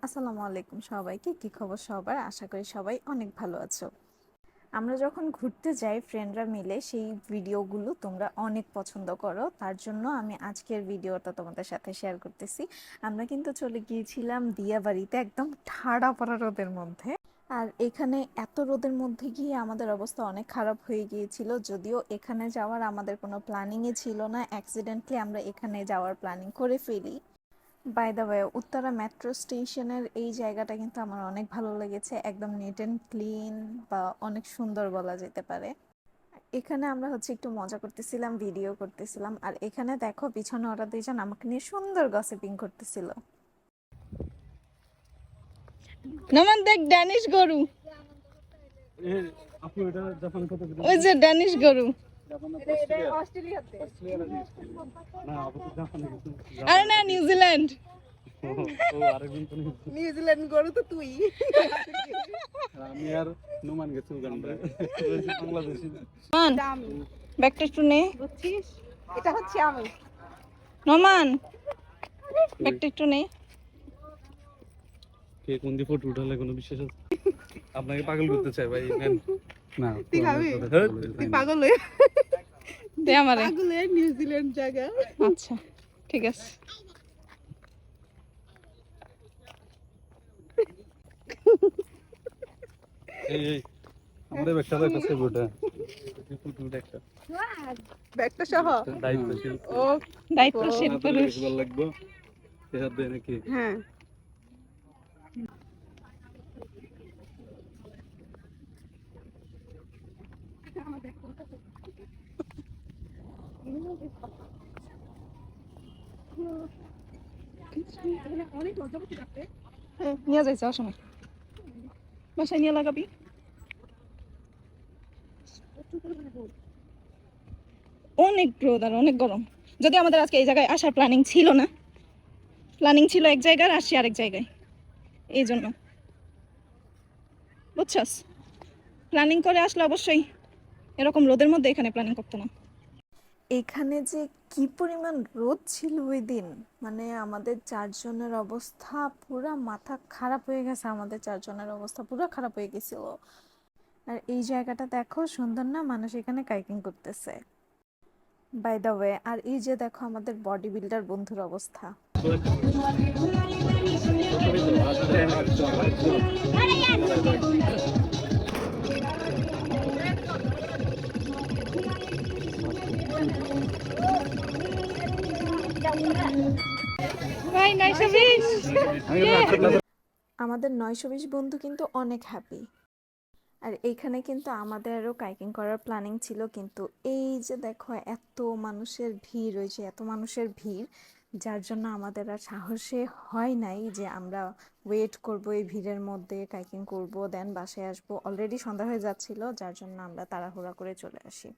আসসালামু আলাইকুম সবাইকে। কি খবর সবার? আশা করি সবাই অনেক ভালো আছো। আমরা যখন ঘুরতে যাই ফ্রেন্ডরা মিলে, সেই ভিডিওগুলো তোমরা অনেক পছন্দ করো, তার জন্য আমি আজকের ভিডিওটা তোমাদের সাথে শেয়ার করতেছি। আমরা কিন্তু চলে গিয়েছিলাম দিয়াবাড়িতে একদম ঠাড়া পড়া রোদের মধ্যে। আর এখানে এত রোদের মধ্যে গিয়ে আমাদের অবস্থা অনেক খারাপ হয়ে গিয়েছিল, যদিও এখানে যাওয়ার আমাদের কোনো প্ল্যানিংই ছিল না, অ্যাক্সিডেন্টলি আমরা এখানে যাওয়ার প্ল্যানিং করে ফেলি। By the way, Uttara metro স্টেশনের এই জায়গাটা কিন্তু আমার অনেক ভালো লেগেছে, একদম নিট অ্যান্ড ক্লিন, বা অনেক সুন্দর বলা যেতে পারে। এখানে আমরা একটু মজা করতেছিলাম, ভিডিও করতেছিলাম, আর এখানে দেখো পিছনে ওরা দুইজন আমাকে নিয়ে সুন্দর গসিপিং করতেছিল। নমান দেখ ড্যানিশ গরু, ওই যে ড্যানিশ গরু। আরে না, নিউজিল্যান্ড। নিউজিল্যান্ড গরু তো তুই। আমি আর নোমান গেছি উগান্ডায়, বাংলাদেশি। নোমান ব্যাগটা একটু নে। বুঝছিস, এটা হচ্ছে আমি। নোমান ব্যাগটা একটু নে। কে কোন দিয়ে ফটো উঠালে কোনো বিশ্বাস আছে? আপনাকে পাগল করতে চাই ভাই, নেন না। তুই খাবি? তুই পাগল হয়ে দে আমারে। পাগল হয়ে নিউজিল্যান্ড জায়গা। আচ্ছা ঠিক আছে। এই এই আমাদের ব্যাগটা তো একটা সেভটা ফটো উঠে একটা ব্যাগটা সহ। দায়িত্বশীল ও দায়িত্বশীল পুরুষ। ভালো লাগবে এর দেয় নাকি? হ্যাঁ, নিয়ে যাইছে অসময়, বাসায় নিয়ে লাগাবি। অনেক রোদ আর অনেক গরম। যদি আমাদের আজকে এই জায়গায় আসার প্ল্যানিং ছিল না, প্ল্যানিং ছিল এক জায়গায়, আসছি আরেক জায়গায়, এই জন্য বুঝছস। প্ল্যানিং করে আসলে অবশ্যই এরকম রোদের মধ্যে এখানে প্ল্যানিং করতো না। এখানে যে কি পরিমাণ রোদ ছিল ওই দিন, মানে আমাদের চারজনের অবস্থা পুরা মাথা খারাপ হয়ে গেছে, আমাদের চারজনের অবস্থা পুরো খারাপ হয়ে গেছিল। আর এই জায়গাটা দেখো সুন্দর না, মানুষ এখানে কাইকিং করতেছে, বাই দ্য ওয়ে। আর এই যে দেখো আমাদের বডি বিল্ডার বন্ধুর অবস্থা। ভাই 920 আমাদের 920 বন্ধু কিন্তু অনেক হ্যাপি। আর এইখানে কিন্তু আমাদেরও কাইকিং করার প্ল্যানিং ছিল, কিন্তু এই যে দেখো এত মানুষের ভিড়, ওই যে এত মানুষের ভিড়, যার জন্য আমাদের আর সাহসে হয় নাই যে আমরা ওয়েট করব এই ভিড়ের মধ্যে, কাইকিং করব, দেন বাসায় আসবো। অলরেডি সন্ধ্যা হয়ে যাচ্ছিল, যার জন্য আমরা তাড়াহুড়া করে চলে আসি।